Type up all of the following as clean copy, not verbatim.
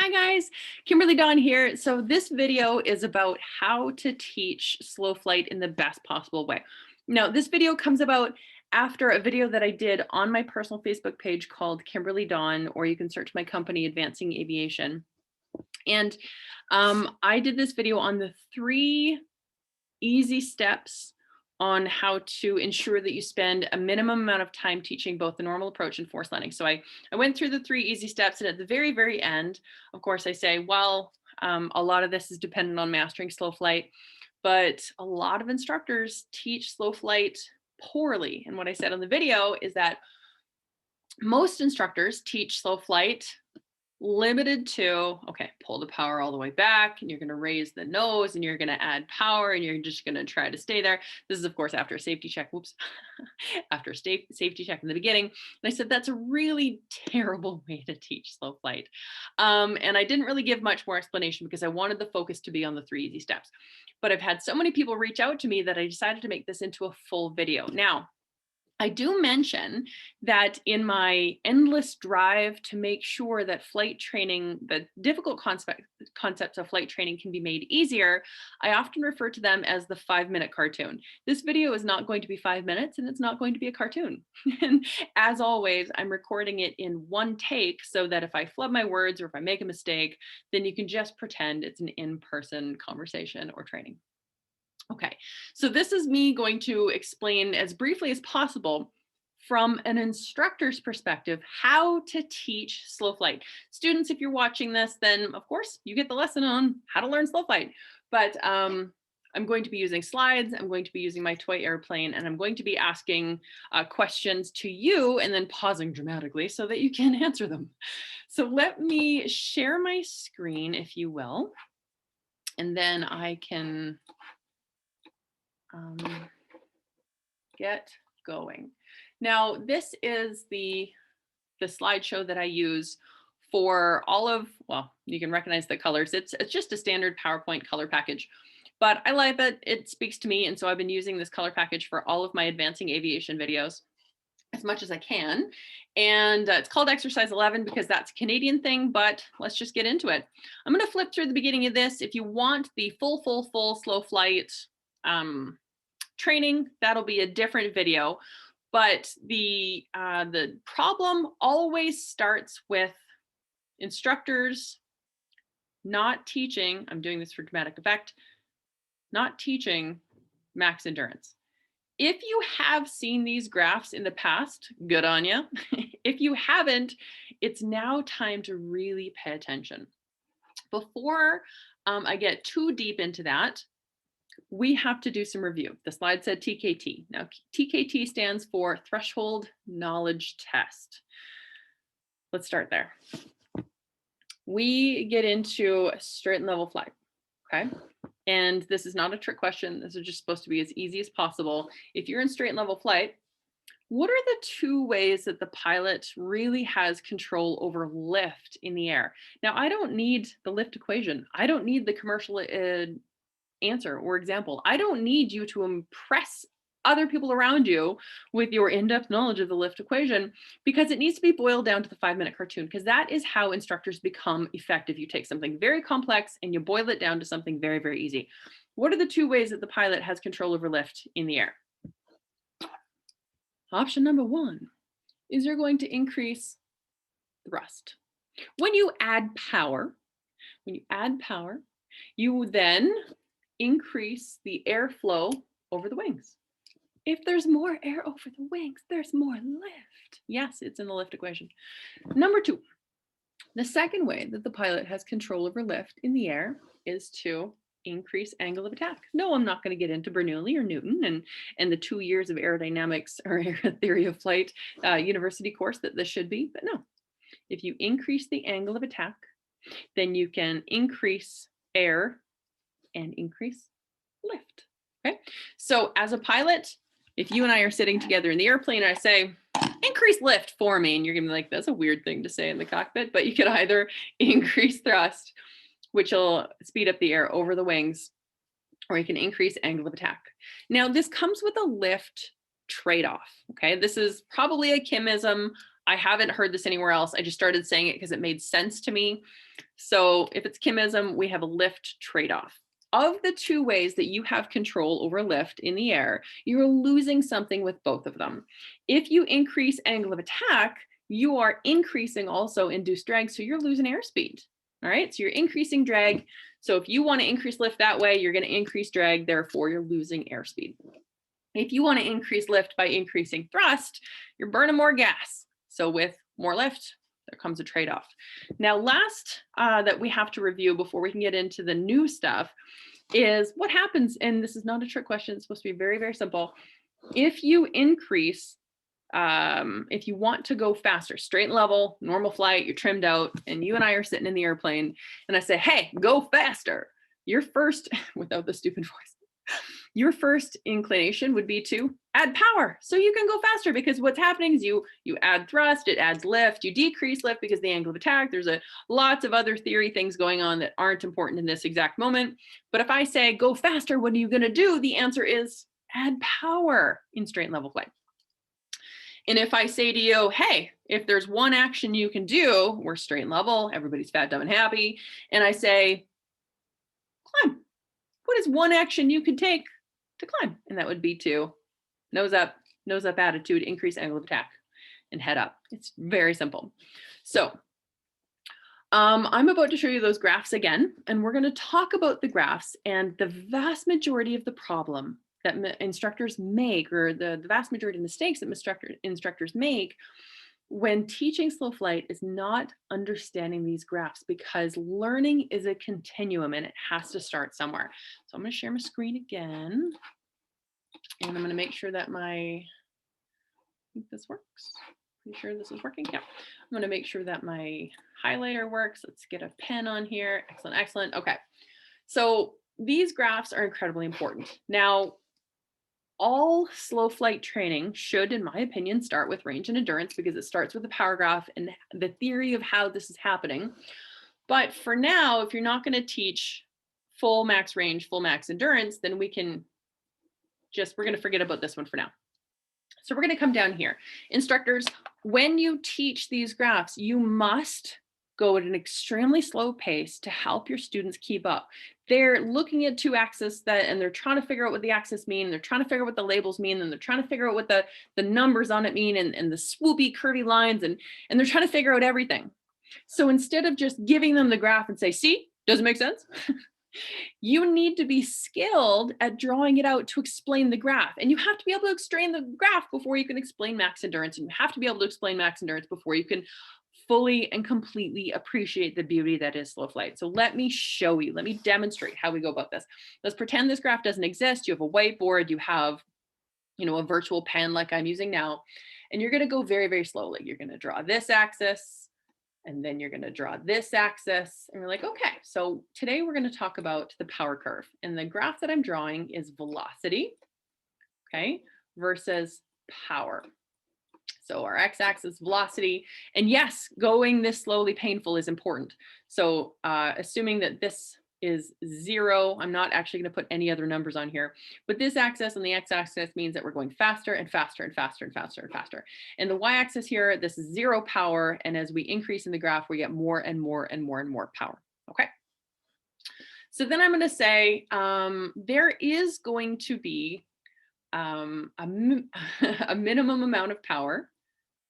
Hi guys, Kimberly Dawn here. So this video is about how to teach slow flight in the best possible way. Now, this video comes about after a video that I did on my personal Facebook page called Kimberly Dawn, or you can search my company, Advancing Aviation. And I did this video on the 3 easy steps on how to ensure that you spend a minimum amount of time teaching both the normal approach and forced landing. So I went through the 3 easy steps, and at the very, very end, of course, I say, well, a lot of this is dependent on mastering slow flight, but a lot of instructors teach slow flight poorly. And what I said on the video is that most instructors teach slow flight limited to, okay, pull the power all the way back, and you're going to raise the nose, and you're going to add power, and you're just going to try to stay there. This is, of course, after a safety check. Whoops. After a safety check in the beginning. And I said, that's a really terrible way to teach slow flight. And I didn't really give much more explanation because I wanted the focus to be on the 3 easy steps. But I've had so many people reach out to me that I decided to make this into a full video. Now, I do mention that in my endless drive to make sure that flight training, the difficult concepts of flight training can be made easier, I often refer to them as the 5-minute cartoon. This video is not going to be 5 minutes, and it's not going to be a cartoon. And as always, I'm recording it in one take so that if I flub my words or if I make a mistake, then you can just pretend it's an in-person conversation or training. Okay, so this is me going to explain as briefly as possible from an instructor's perspective how to teach slow flight. Students, if you're watching this, then of course you get the lesson on how to learn slow flight. But I'm going to be using slides, I'm going to be using my toy airplane, and I'm going to be asking questions to you and then pausing dramatically so that you can answer them. So let me share my screen, if you will, and then I can get going. Now, this is the slideshow that I use for all of, well, you can recognize the colors. It's just a standard PowerPoint color package, but I like that it speaks to me. And so I've been using this color package for all of my Advancing Aviation videos as much as I can. And it's called Exercise 11 because that's a Canadian thing, but let's just get into it. I'm going to flip through the beginning of this. If you want the full slow flight training, that'll be a different video. But the problem always starts with instructors not teaching, I'm doing this for dramatic effect, not teaching max endurance. If you have seen these graphs in the past, good on you. If you haven't, it's now time to really pay attention. Before I get too deep into that, we have to do some review. The slide said TKT. Now, TKT stands for Threshold Knowledge Test. Let's start there. We get into straight and level flight, okay? And this is not a trick question. This is just supposed to be as easy as possible. If you're in straight and level flight, what are the 2 ways that the pilot really has control over lift in the air? Now, I don't need the lift equation. I don't need the commercial answer or example. I don't need you to impress other people around you with your in-depth knowledge of the lift equation, because it needs to be boiled down to the 5-minute cartoon, because that is how instructors become effective. You take something very complex and you boil it down to something very, very easy. What are the 2 ways that the pilot has control over lift in the air? Option number 1 is you're going to increase thrust. When you add power, you then increase the airflow over the wings. If there's more air over the wings, there's more lift. Yes, it's in the lift equation. Number 2, the second way that the pilot has control over lift in the air is to increase angle of attack. No, I'm not going to get into Bernoulli or Newton and the 2 years of aerodynamics or theory of flight university course that this should be, but no. If you increase the angle of attack, then you can increase air and increase lift. Okay, so as a pilot, if you and I are sitting together in the airplane and I say, increase lift for me, and you're gonna be like, that's a weird thing to say in the cockpit, but you could either increase thrust, which will speed up the air over the wings, or you can increase angle of attack. Now, this comes with a lift trade-off, okay? This is probably a Kimism. I haven't heard this anywhere else. I just started saying it because it made sense to me. So if it's Kimism, we have a lift trade-off. Of the two ways that you have control over lift in the air, you're losing something with both of them. If you increase angle of attack, you are increasing also induced drag, so you're losing airspeed. All right, so you're increasing drag. So if you want to increase lift that way, you're going to increase drag, therefore you're losing airspeed. If you want to increase lift by increasing thrust, you're burning more gas. So with more lift, there comes a trade-off. Now, last that we have to review before we can get into the new stuff is what happens, and this is not a trick question, it's supposed to be very, very simple. If you increase, if you want to go faster, straight and level, normal flight, you're trimmed out, and you and I are sitting in the airplane, and I say, hey, go faster. Your first, without the stupid voice, your first inclination would be to add power so you can go faster, because what's happening is you add thrust, it adds lift, you decrease lift because the angle of attack. There's lots of other theory things going on that aren't important in this exact moment. But if I say go faster, what are you going to do? The answer is add power in straight and level flight. And if I say to you, hey, if there's one action you can do, we're straight and level, everybody's fat, dumb, and happy, and I say climb, what is one action you could take to climb? And that would be to nose up attitude, increase angle of attack, and head up. It's very simple. So I'm about to show you those graphs again, and we're going to talk about the graphs and the vast majority of the problem that instructors make, or the vast majority of mistakes that instructors make when teaching slow flight, is not understanding these graphs, because learning is a continuum and it has to start somewhere. So I'm going to share my screen again, and I'm going to make sure that I think this works. Pretty sure this is working. Yeah. I'm going to make sure that my highlighter works. Let's get a pen on here. Excellent, excellent. Okay. So these graphs are incredibly important. Now, all slow flight training should, in my opinion, start with range and endurance, because it starts with the power graph and the theory of how this is happening. But for now, if you're not going to teach full max range, full max endurance, then we're going to forget about this one for now. So we're going to come down here. Instructors, when you teach these graphs, you must go at an extremely slow pace to help your students keep up. They're looking at two axes and they're trying to figure out what the axes mean. They're trying to figure out what the labels mean, and they're trying to figure out what the numbers on it mean, and the swoopy curvy lines, and they're trying to figure out everything. So instead of just giving them the graph and say, see, does it make sense? You need to be skilled at drawing it out to explain the graph. And you have to be able to explain the graph before you can explain max endurance. And you have to be able to explain max endurance before you can fully and completely appreciate the beauty that is slow flight. So let me show you, let me demonstrate how we go about this. Let's pretend this graph doesn't exist. You have a whiteboard, you have, a virtual pen like I'm using now, and you're going to go very, very slowly. You're going to draw this axis, and then you're going to draw this axis, and we're like, okay, so today we're going to talk about the power curve, and the graph that I'm drawing is velocity, okay, versus power. So our x-axis velocity, and yes, going this slowly painful is important. So assuming that this is 0, I'm not actually going to put any other numbers on here, but this axis and the x-axis means that we're going faster and faster and faster and faster and faster. And the y-axis here, this is 0 power, and as we increase in the graph, we get more and more and more and more power. Okay. So then I'm going to say there is going to be a minimum amount of power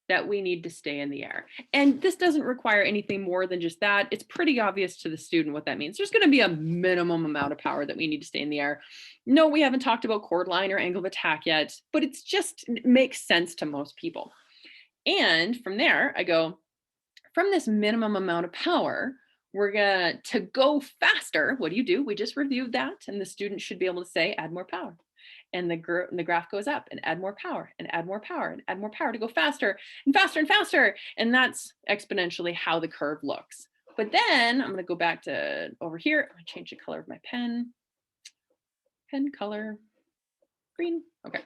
that we need to stay in the air. And this doesn't require anything more than just that. It's pretty obvious to the student what that means. There's going to be a minimum amount of power that we need to stay in the air. No, we haven't talked about chord line or angle of attack yet, but it makes sense to most people. And from there, I go, from this minimum amount of power, we're going to go faster. What do? We just reviewed that, and the student should be able to say, add more power. And the graph goes up, and add more power, and add more power, and add more power to go faster and faster and faster. And that's exponentially how the curve looks. But then I'm going to go back to over here. I'm going to change the color of my pen. Pen color, green. Okay.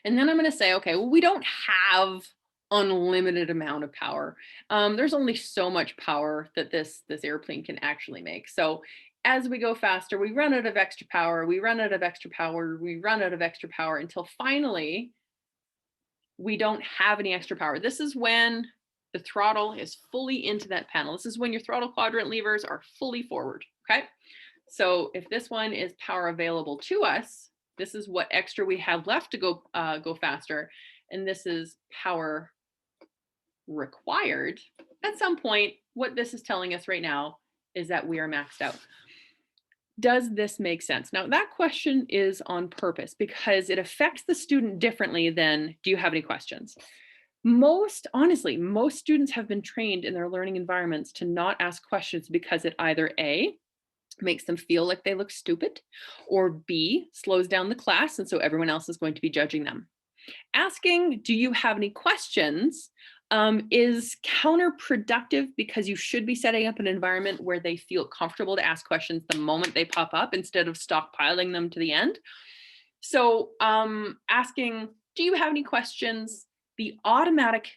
And then I'm going to say, okay, well, we don't have unlimited amount of power. There's only so much power that this airplane can actually make. So as we go faster, we run out of extra power, we run out of extra power, we run out of extra power, until finally we don't have any extra power. This is when the throttle is fully into that panel. This is when your throttle quadrant levers are fully forward, okay? So if this one is power available to us, this is what extra we have left to go faster. And this is power required. At some point, what this is telling us right now is that we are maxed out. Does this make sense? Now, that question is on purpose because it affects the student differently than, do you have any questions? Honestly, most students have been trained in their learning environments to not ask questions because it either A, makes them feel like they look stupid, or B, slows down the class, and so everyone else is going to be judging them. Asking, do you have any questions, is counterproductive because you should be setting up an environment where they feel comfortable to ask questions the moment they pop up instead of stockpiling them to the end. So asking, do you have any questions? The automatic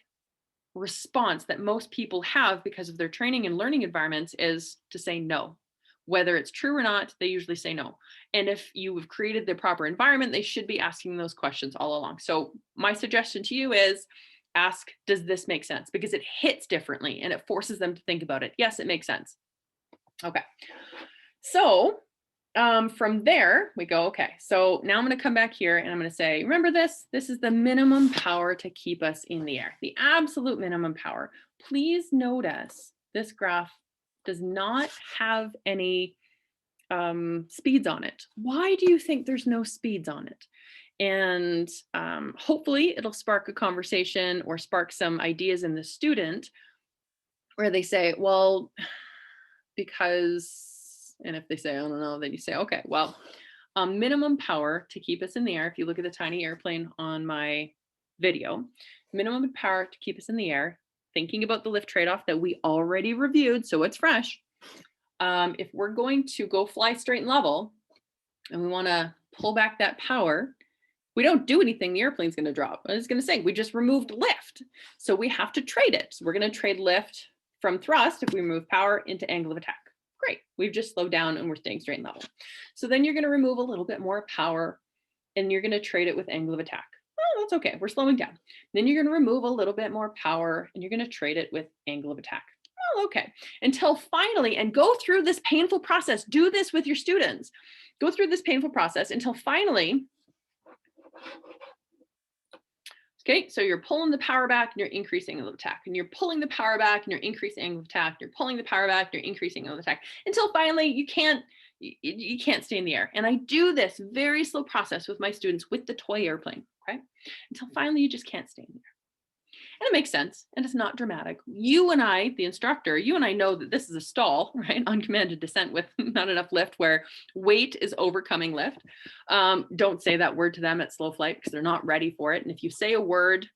response that most people have because of their training and learning environments is to say no. Whether it's true or not, they usually say no. And if you have created the proper environment, they should be asking those questions all along. So my suggestion to you is ask, does this make sense? Because it hits differently and it forces them to think about it. Yes, it makes sense. Okay. So from there we go, okay, so now I'm going to come back here and I'm going to say, remember this is the minimum power to keep us in the air, the absolute minimum power. Please notice this graph does not have any speeds on it. Why do you think there's no speeds on it? And hopefully it'll spark a conversation or spark some ideas in the student where they say, well, because, and if they say, I don't know, then you say, okay, well, minimum power to keep us in the air. If you look at the tiny airplane on my video, minimum power to keep us in the air, thinking about the lift trade-off that we already reviewed, so it's fresh. If we're going to go fly straight and level and we want to pull back that power, we don't do anything, the airplane's going to drop. I was going to say, we just removed lift. So we have to trade it. So we're going to trade lift from thrust if we remove power into angle of attack. Great. We've just slowed down and we're staying straight and level. So then you're going to remove a little bit more power and you're going to trade it with angle of attack. Oh, that's okay. We're slowing down. Then you're going to remove a little bit more power and you're going to trade it with angle of attack. Oh, okay. Until finally, and go through this painful process. Do this with your students. Go through this painful process until finally, okay, so you're pulling the power back and you're increasing angle of attack, and you're pulling the power back and you're increasing angle of attack, you're pulling the power back, and you're increasing angle of attack, until finally you can't stay in the air. And I do this very slow process with my students with the toy airplane, okay? Until finally you just can't stay in the air. And it makes sense, and it's not dramatic. You and I, the instructor, you and I know that this is a stall, right? Uncommanded descent with not enough lift, where weight is overcoming lift. Don't say that word to them at slow flight because they're not ready for it. And if you say a word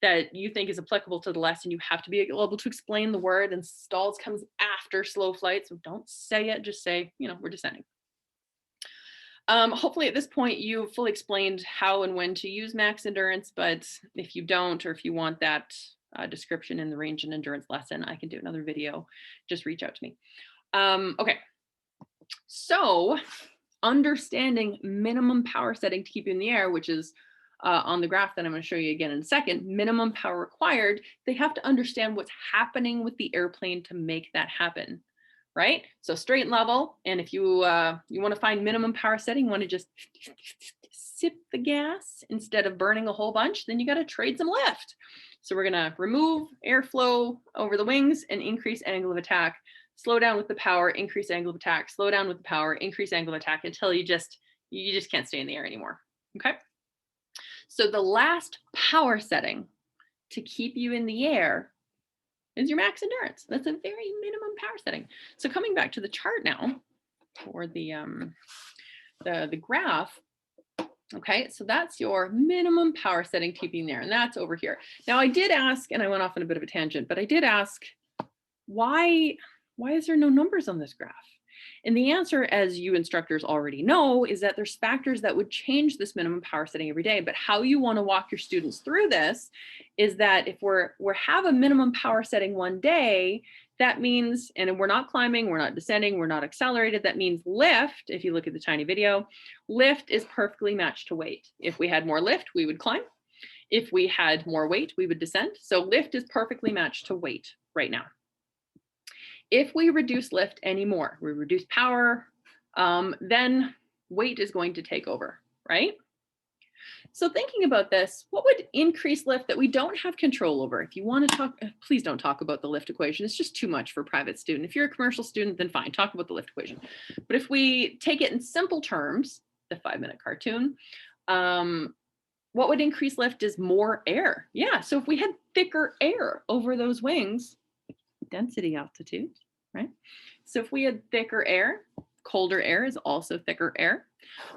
that you think is applicable to the lesson, you have to be able to explain the word, and stalls comes after slow flight. So don't say it, just say, we're descending. Hopefully at this point you've fully explained how and when to use max endurance, but if you don't, or if you want that description in the range and endurance lesson, I can do another video. Just reach out to me. Okay, so understanding minimum power setting to keep you in the air, which is on the graph that I'm going to show you again in a second, minimum power required, they have to understand what's happening with the airplane to make that happen. Right? So straight and level. And if you want to find minimum power setting, you want to just sip the gas instead of burning a whole bunch, then you got to trade some lift. So we're going to remove airflow over the wings and increase angle of attack, slow down with the power, increase angle of attack, slow down with the power, increase angle of attack until you just can't stay in the air anymore. Okay. So the last power setting to keep you in the air is your max endurance. That's a very minimum power setting. So coming back to the chart now for the graph. Okay, so that's your minimum power setting keeping there, and that's over here. Now I did ask, and I went off on a bit of a tangent, but I did ask, why is there no numbers on this graph? And the answer, as you instructors already know, is that there's factors that would change this minimum power setting every day. But how you want to walk your students through this is that if we have a minimum power setting one day, that means, and we're not climbing, we're not descending, we're not accelerated, that means lift, if you look at the tiny video, lift is perfectly matched to weight. If we had more lift, we would climb. If we had more weight, we would descend. So lift is perfectly matched to weight right now. If we reduce lift anymore, we reduce power, then weight is going to take over, right? So thinking about this, what would increase lift that we don't have control over? If you want to talk, please don't talk about the lift equation. It's just too much for a private student. If you're a commercial student, then fine, talk about the lift equation. But if we take it in simple terms, the 5-minute cartoon, what would increase lift is more air. Yeah, so if we had thicker air over those wings, density altitude, right? So if we had thicker air, colder air is also thicker air,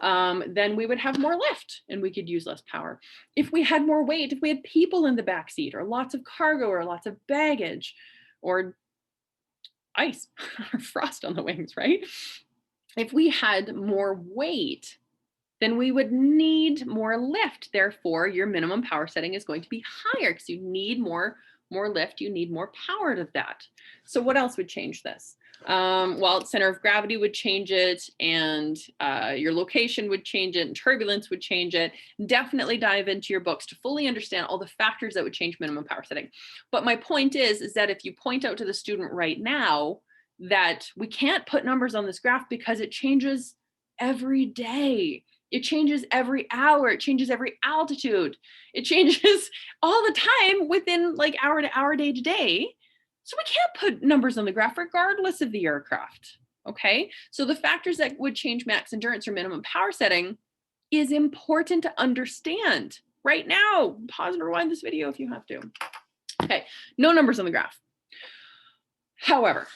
then we would have more lift and we could use less power. If we had more weight, if we had people in the back seat or lots of cargo or lots of baggage or ice or frost on the wings, right? If we had more weight, then we would need more lift. Therefore, your minimum power setting is going to be higher because you need more lift, you need more power to that. So what else would change this? Well, center of gravity would change it, and your location would change it, and turbulence would change it. Definitely dive into your books to fully understand all the factors that would change minimum power setting. But my point is that if you point out to the student right now that we can't put numbers on this graph because it changes every day. It changes every hour. It changes every altitude. It changes all the time within like hour to hour, day to day. So we can't put numbers on the graph regardless of the aircraft. Okay. So the factors that would change max endurance or minimum power setting is important to understand right now. Pause and rewind this video if you have to. Okay. No numbers on the graph. However,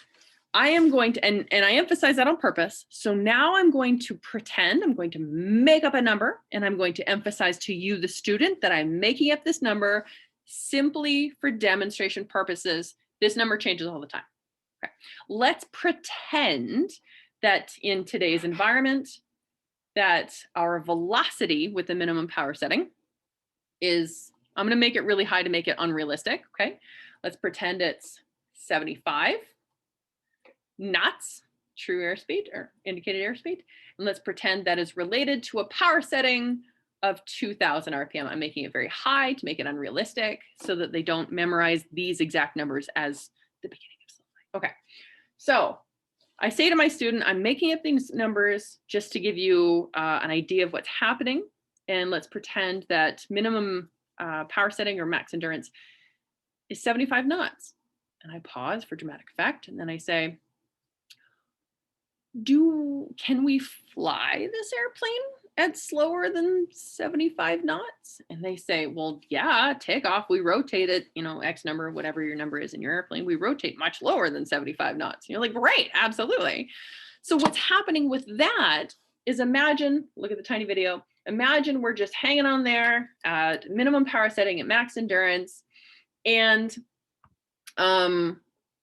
I am going to, and I emphasize that on purpose. So now I'm going to pretend, I'm going to make up a number, and I'm going to emphasize to you, the student, that I'm making up this number simply for demonstration purposes. This number changes all the time. Okay. Let's pretend that in today's environment, that our velocity with the minimum power setting is, I'm going to make it really high to make it unrealistic. Okay. Let's pretend it's 75 knots, true airspeed or indicated airspeed. And let's pretend that is related to a power setting of 2000 RPM. I'm making it very high to make it unrealistic so that they don't memorize these exact numbers as the beginning of slow flight. Okay, so I say to my student, I'm making up these numbers just to give you an idea of what's happening. And let's pretend that minimum power setting or max endurance is 75 knots. And I pause for dramatic effect. And then I say, can we fly this airplane at slower than 75 knots? And they say, well, yeah, takeoff, we rotate it, X number, whatever your number is in your airplane, we rotate much lower than 75 knots. You're like, great, absolutely. So what's happening with that is, imagine, look at the tiny video, imagine we're just hanging on there at minimum power setting at max endurance. And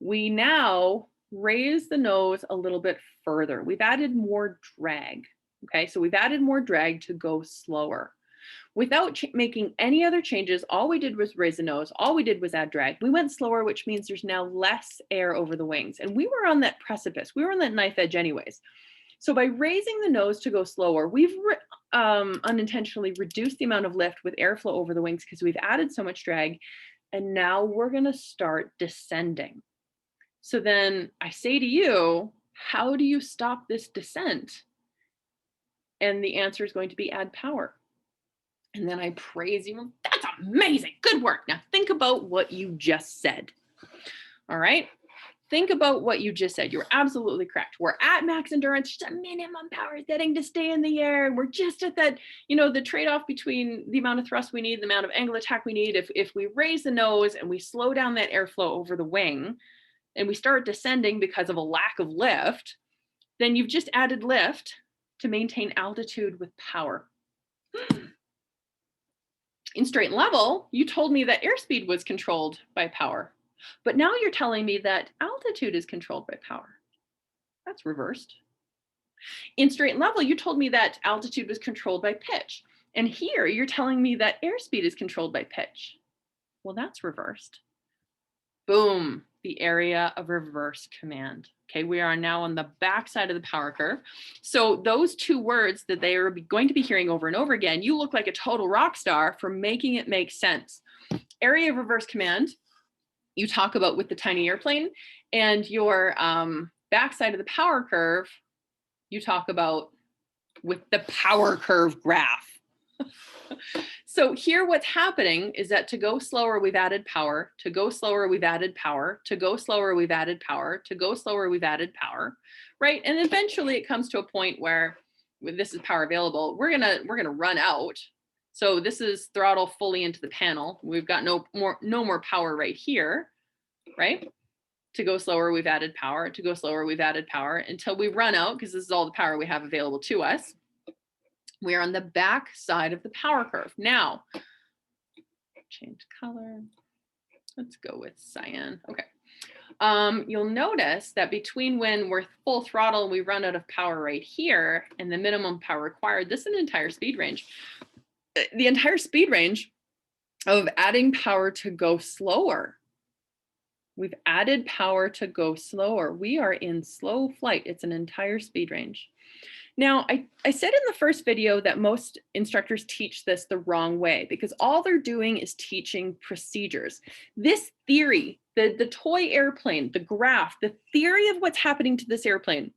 we now raise the nose a little bit further. We've added more drag. Okay, so we've added more drag to go slower. Without making any other changes, all we did was raise the nose. All we did was add drag. We went slower, which means there's now less air over the wings. And we were on that precipice. We were on that knife edge anyways. So by raising the nose to go slower, we've unintentionally reduced the amount of lift with airflow over the wings because we've added so much drag. And now we're going to start descending. So then I say to you, how do you stop this descent? And the answer is going to be add power. And then I praise you. That's amazing. Good work. Now think about what you just said. All right. Think about what you just said. You're absolutely correct. We're at max endurance, just a minimum power setting to stay in the air. And we're just at that, the trade-off between the amount of thrust we need, the amount of angle attack we need. If we raise the nose and we slow down that airflow over the wing, and we start descending because of a lack of lift, then you've just added lift to maintain altitude with power. In straight and level, you told me that airspeed was controlled by power, but now you're telling me that altitude is controlled by power. That's reversed. In straight and level, you told me that altitude was controlled by pitch, and here you're telling me that airspeed is controlled by pitch. Well, that's reversed. Boom. the area of reverse command. Okay, we are now on the back side of the power curve. So those two words that they are going to be hearing over and over again, you look like a total rock star for making it make sense. Area of reverse command, you talk about with the tiny airplane, and your back side of the power curve, you talk about with the power curve graph. So here what's happening is that to go slower, we've added power. To go slower, we've added power. To go slower, we've added power. To go slower, we've added power, right? And eventually it comes to a point where this is power available. We're gonna run out. So this is throttle fully into the panel. We've got no more power right here, right? To go slower, we've added power. To go slower, we've added power until we run out, because this is all the power we have available to us. We are on the back side of the power curve. Now, change color. Let's go with cyan. Okay. You'll notice that between when we're full throttle and we run out of power right here and the minimum power required, this is an entire speed range. The entire speed range of adding power to go slower. We've added power to go slower. We are in slow flight. It's an entire speed range. Now, I said in the first video that most instructors teach this the wrong way because all they're doing is teaching procedures. This theory, the toy airplane, the graph, the theory of what's happening to this airplane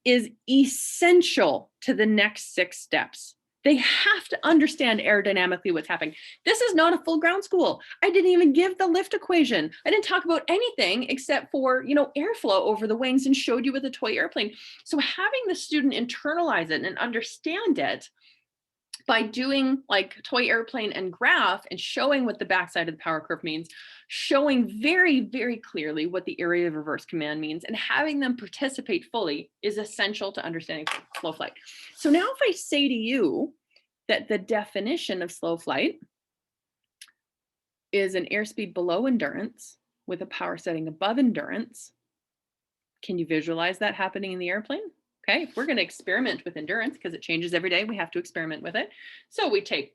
is essential to the next 6 steps. They have to understand aerodynamically what's happening. This is not a full ground school. I didn't even give the lift equation. I didn't talk about anything except for, airflow over the wings and showed you with a toy airplane. So having the student internalize it and understand it by doing like toy airplane and graph and showing what the backside of the power curve means, showing very, very clearly what the area of reverse command means, and having them participate fully is essential to understanding slow flight. So now if I say to you that the definition of slow flight is an airspeed below endurance with a power setting above endurance, can you visualize that happening in the airplane? Okay, if we're going to experiment with endurance, because it changes every day, we have to experiment with it. So we take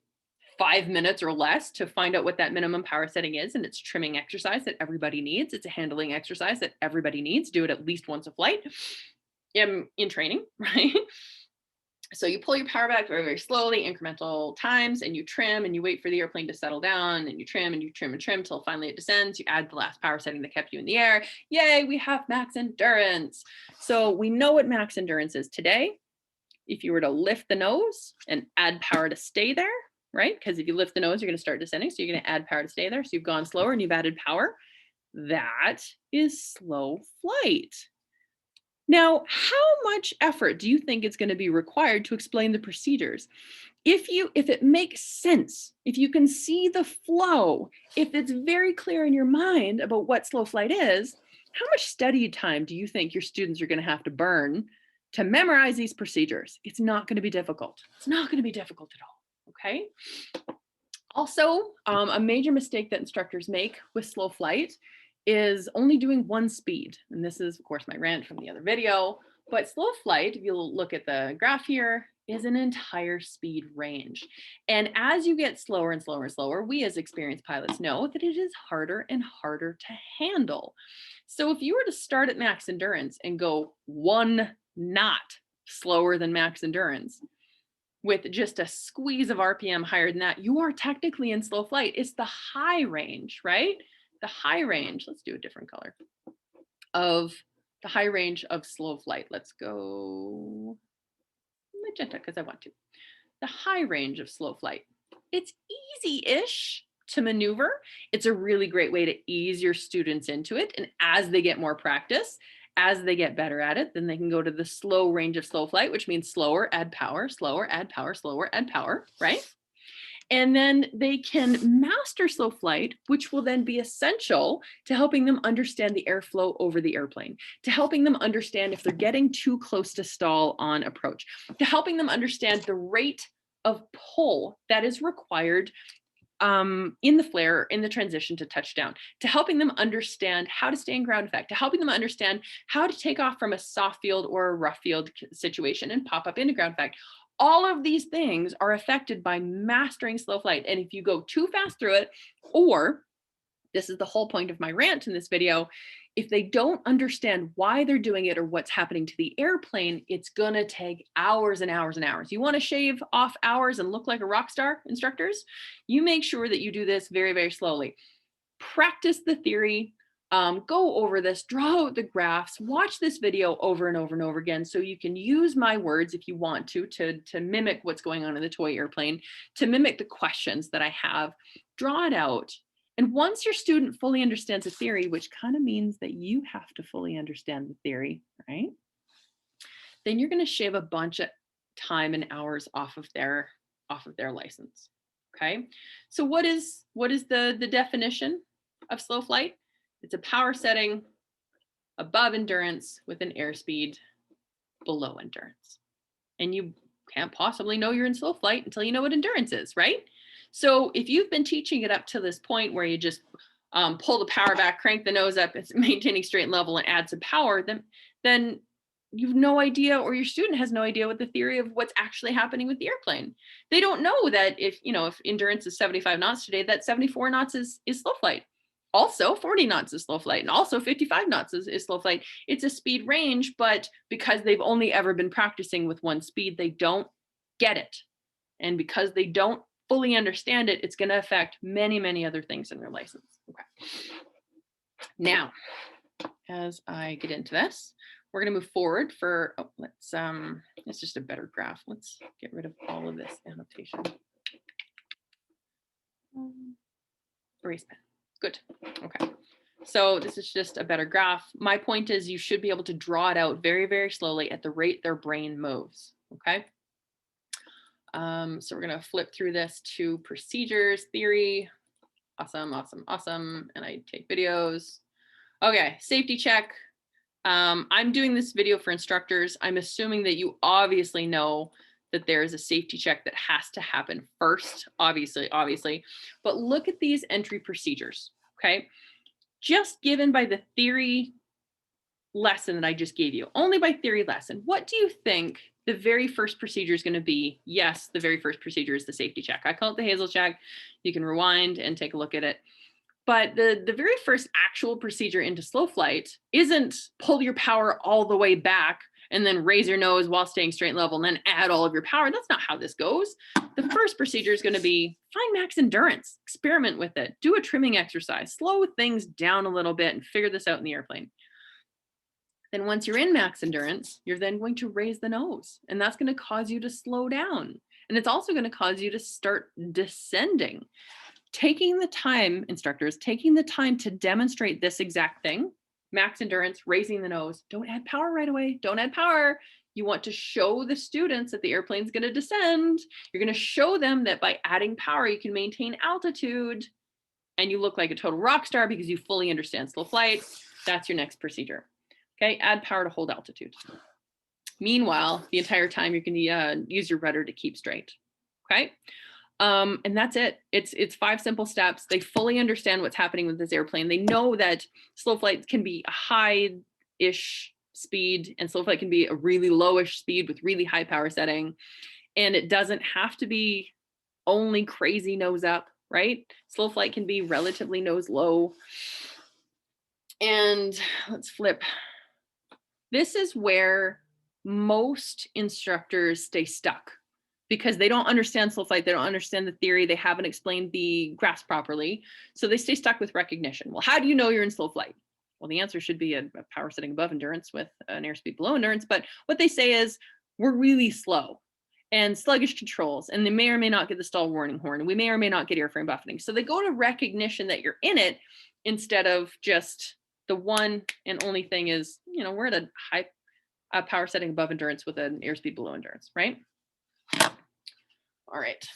5 minutes or less to find out what that minimum power setting is, and it's trimming exercise that everybody needs. It's a handling exercise that everybody needs. Do it at least once a flight in training, right? So you pull your power back very, very slowly, incremental times, and you trim and you wait for the airplane to settle down, and you trim and you trim and trim till finally it descends. You add the last power setting that kept you in the air. Yay, we have max endurance. So we know what max endurance is today. If you were to lift the nose and add power to stay there, right? Because if you lift the nose, you're going to start descending. So you're going to add power to stay there. So you've gone slower and you've added power. That is slow flight. Now, how much effort do you think it's going to be required to explain the procedures? If it makes sense, if you can see the flow, if it's very clear in your mind about what slow flight is, how much study time do you think your students are going to have to burn to memorize these procedures? It's not going to be difficult. It's not going to be difficult at all, okay? Also, a major mistake that instructors make with slow flight is only doing one speed. And this is, of course, my rant from the other video. But slow flight, if you look at the graph here, is an entire speed range. And as you get slower and slower and slower, we as experienced pilots know that it is harder and harder to handle. So if you were to start at max endurance and go 1 knot slower than max endurance, with just a squeeze of RPM higher than that, you are technically in slow flight. It's the high range, right? The high range, let's do a different color, of the high range of slow flight. Let's go magenta because I want to. The high range of slow flight. It's easy-ish to maneuver. It's a really great way to ease your students into it. And as they get more practice, as they get better at it, then they can go to the slow range of slow flight, which means slower, add power, slower, add power, slower, add power, right? And then they can master slow flight, which will then be essential to helping them understand the airflow over the airplane, to helping them understand if they're getting too close to stall on approach, to helping them understand the rate of pull that is required in the flare, in the transition to touchdown, to helping them understand how to stay in ground effect, to helping them understand how to take off from a soft field or a rough field situation and pop up into ground effect. All of these things are affected by mastering slow flight. And if you go too fast through it, or This is the whole point of my rant in this video. If they don't understand why they're doing it or what's happening to the airplane, it's gonna take hours and hours and hours. You wanna shave off hours and look like a rock star, instructors? You make sure that you do this very, very slowly. Practice the theory, go over this, draw out the graphs, watch this video over and over and over again so you can use my words if you want to mimic what's going on in the toy airplane, to mimic the questions that I have, draw it out. And once your student fully understands the theory, which kind of means that you have to fully understand the theory, right? Then you're going to shave a bunch of time and hours off of their license. Okay. So what is the definition of slow flight? It's a power setting above endurance with an airspeed below endurance. And you can't possibly know you're in slow flight until you know what endurance is, right? So if you've been teaching it up to this point where you just pull the power back, crank the nose up, it's maintaining straight level and add some power, then you've no idea, or your student has no idea what the theory of what's actually happening with the airplane. They don't know that if endurance is 75 knots today, that 74 knots is slow flight. Also 40 knots is slow flight, and also 55 knots is slow flight. It's a speed range, but because they've only ever been practicing with one speed, they don't get it. And because they don't fully understand it, it's going to affect many, many other things in their license. Okay. Now, as I get into this, we're going to move forward for, it's just a better graph. Let's get rid of all of this annotation. Erase pen. Good. Okay. So this is just a better graph. My point is you should be able to draw it out very, very slowly at the rate their brain moves. Okay. So we're going to flip through this to procedures, theory. Awesome, awesome, awesome. And I take videos. Okay, safety check. I'm doing this video for instructors. I'm assuming that you obviously know that there is a safety check that has to happen first, obviously. But look at these entry procedures, okay? Just given by the theory lesson that I just gave you, only by theory lesson, what do you think the very first procedure is going to be? Yes, the very first procedure is the safety check. I call it the Hazel check. You can rewind and take a look at it. But the very first actual procedure into slow flight isn't pull your power all the way back and then raise your nose while staying straight level and then add all of your power. That's not how this goes. The first procedure is going to be find max endurance, experiment with it, do a trimming exercise, slow things down a little bit and figure this out in the airplane. Then once you're in max endurance, you're then going to raise the nose, and that's going to cause you to slow down. And it's also going to cause you to start descending. Taking the time, instructors, taking the time to demonstrate this exact thing, max endurance, raising the nose, don't add power right away, don't add power. You want to show the students that the airplane's going to descend. You're going to show them that by adding power, you can maintain altitude, and you look like a total rock star because you fully understand slow flight. That's your next procedure. Okay, add power to hold altitude. Meanwhile, the entire time you can use your rudder to keep straight. Okay. And that's it. It's 5 simple steps. They fully understand what's happening with this airplane. They know that slow flight can be a high-ish speed and slow flight can be a really lowish speed with really high power setting. And it doesn't have to be only crazy nose up, right? Slow flight can be relatively nose low. And let's flip. This is where most instructors stay stuck, because they don't understand slow flight, they don't understand the theory, they haven't explained the graphs properly, so they stay stuck with recognition. Well, how do you know you're in slow flight? Well, the answer should be a power setting above endurance with an airspeed below endurance, but what they say is we're really slow and sluggish controls, and they may or may not get the stall warning horn, and we may or may not get airframe buffeting. So they go to recognition that you're in it instead of just the one and only thing is, we're at a high power setting above endurance with an airspeed below endurance, right? All right.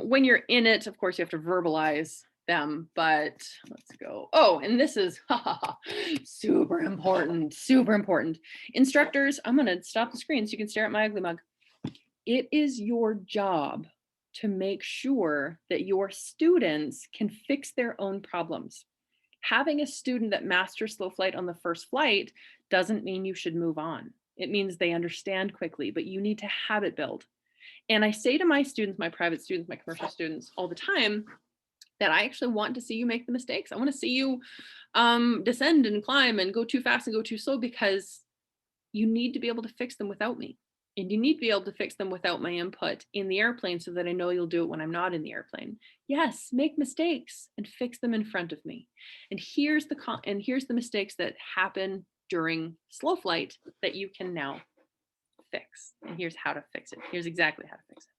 When you're in it, of course, you have to verbalize them, but let's go. Oh, and this is super important, super important. Instructors, I'm going to stop the screen so you can stare at my ugly mug. It is your job to make sure that your students can fix their own problems. Having a student that masters slow flight on the first flight doesn't mean you should move on. It means they understand quickly, but you need to habit build. And I say to my students, my private students, my commercial students all the time, that I actually want to see you make the mistakes. I want to see you descend and climb and go too fast and go too slow, because you need to be able to fix them without me. And you need to be able to fix them without my input in the airplane, so that I know you'll do it when I'm not in the airplane. Yes, make mistakes and fix them in front of me. And here's the mistakes that happen during slow flight that you can now fix. And here's how to fix it. Here's exactly how to fix it.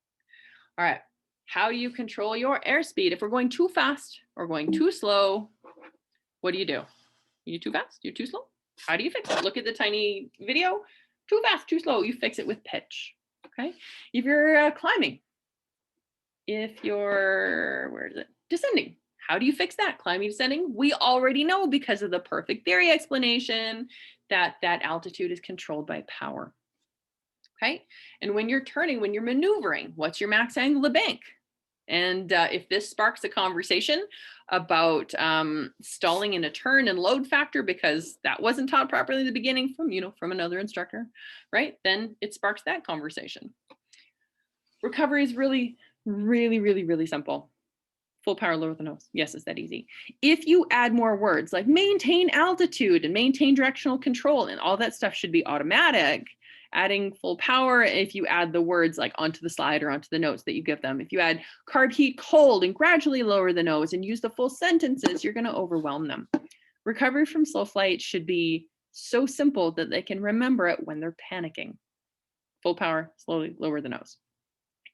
All right. How do you control your airspeed? If we're going too fast or going too slow, what do? You too fast? You're too slow? How do you fix it? Look at the tiny video. Too fast, too slow. You fix it with pitch. Okay. If you're climbing, if you're, where is it? Descending. How do you fix that? Climbing, descending. We already know, because of the perfect theory explanation, that that altitude is controlled by power. Okay. And when you're turning, when you're maneuvering, what's your max angle of bank? And if this sparks a conversation about stalling in a turn and load factor, because that wasn't taught properly in the beginning from another instructor, right? Then it sparks that conversation. Recovery is really, really, really, really simple. Full power, lower the nose. Yes, it's that easy. If you add more words like maintain altitude and maintain directional control, and all that stuff should be automatic. Adding full power, if you add the words like onto the slide or onto the notes that you give them, if you add carb heat cold and gradually lower the nose and use the full sentences, you're going to overwhelm them. Recovery from slow flight should be so simple that they can remember it when they're panicking. Full power, slowly lower the nose.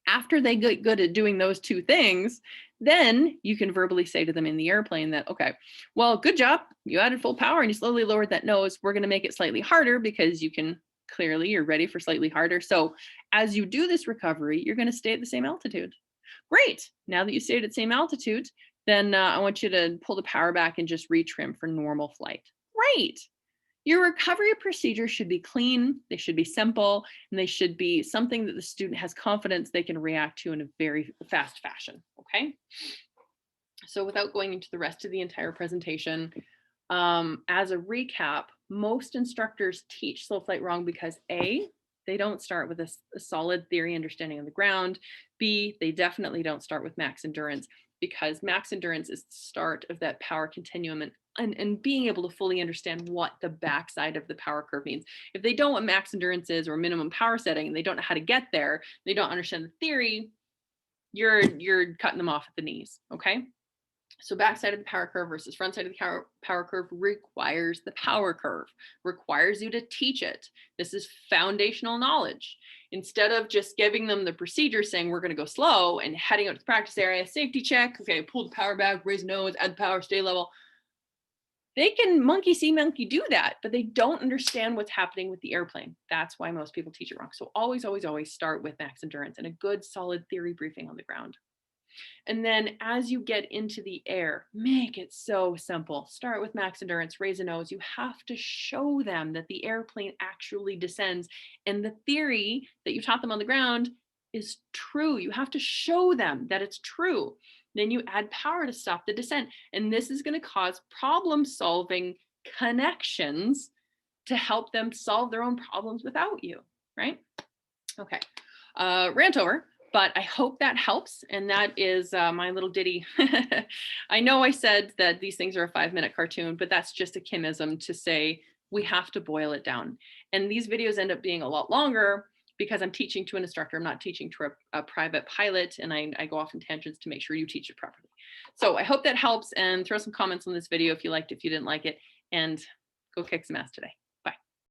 After they get good at doing those two things, then you can verbally say to them in the airplane that, okay, well, good job. You added full power and you slowly lowered that nose. We're going to make it slightly harder, because you're ready for slightly harder. So as you do this recovery, you're going to stay at the same altitude. Great. Now that you stayed at the same altitude, then I want you to pull the power back and just retrim for normal flight. Great. Your recovery procedures should be clean, they should be simple, and they should be something that the student has confidence they can react to in a very fast fashion, okay? So without going into the rest of the entire presentation, as a recap, most instructors teach slow flight wrong because A, they don't start with a solid theory understanding on the ground. B, they definitely don't start with max endurance, because max endurance is the start of that power continuum, and being able to fully understand what the backside of the power curve means. If they don't know what max endurance is or minimum power setting, and they don't know how to get there, they don't understand the theory, you're cutting them off at the knees, okay? So backside of the power curve versus front side of the power curve requires the power curve, requires you to teach it. This is foundational knowledge. Instead of just giving them the procedure saying we're going to go slow and heading out to the practice area, safety check, okay, pull the power back, raise nose, add power, stay level. They can monkey see, monkey do that, but they don't understand what's happening with the airplane. That's why most people teach it wrong. So always, always, always start with max endurance and a good solid theory briefing on the ground. And then as you get into the air, make it so simple. Start with max endurance, raise a nose. You have to show them that the airplane actually descends, and the theory that you taught them on the ground is true. You have to show them that it's true. Then you add power to stop the descent. And this is going to cause problem-solving connections to help them solve their own problems without you, right? Okay, rant over. But I hope that helps. And that is my little ditty. I know I said that these things are a 5-minute cartoon, but that's just a Kimism to say we have to boil it down. And these videos end up being a lot longer because I'm teaching to an instructor. I'm not teaching to a private pilot, and I go off in tangents to make sure you teach it properly. So I hope that helps, and throw some comments on this video if you liked it, if you didn't like it, and go kick some ass today.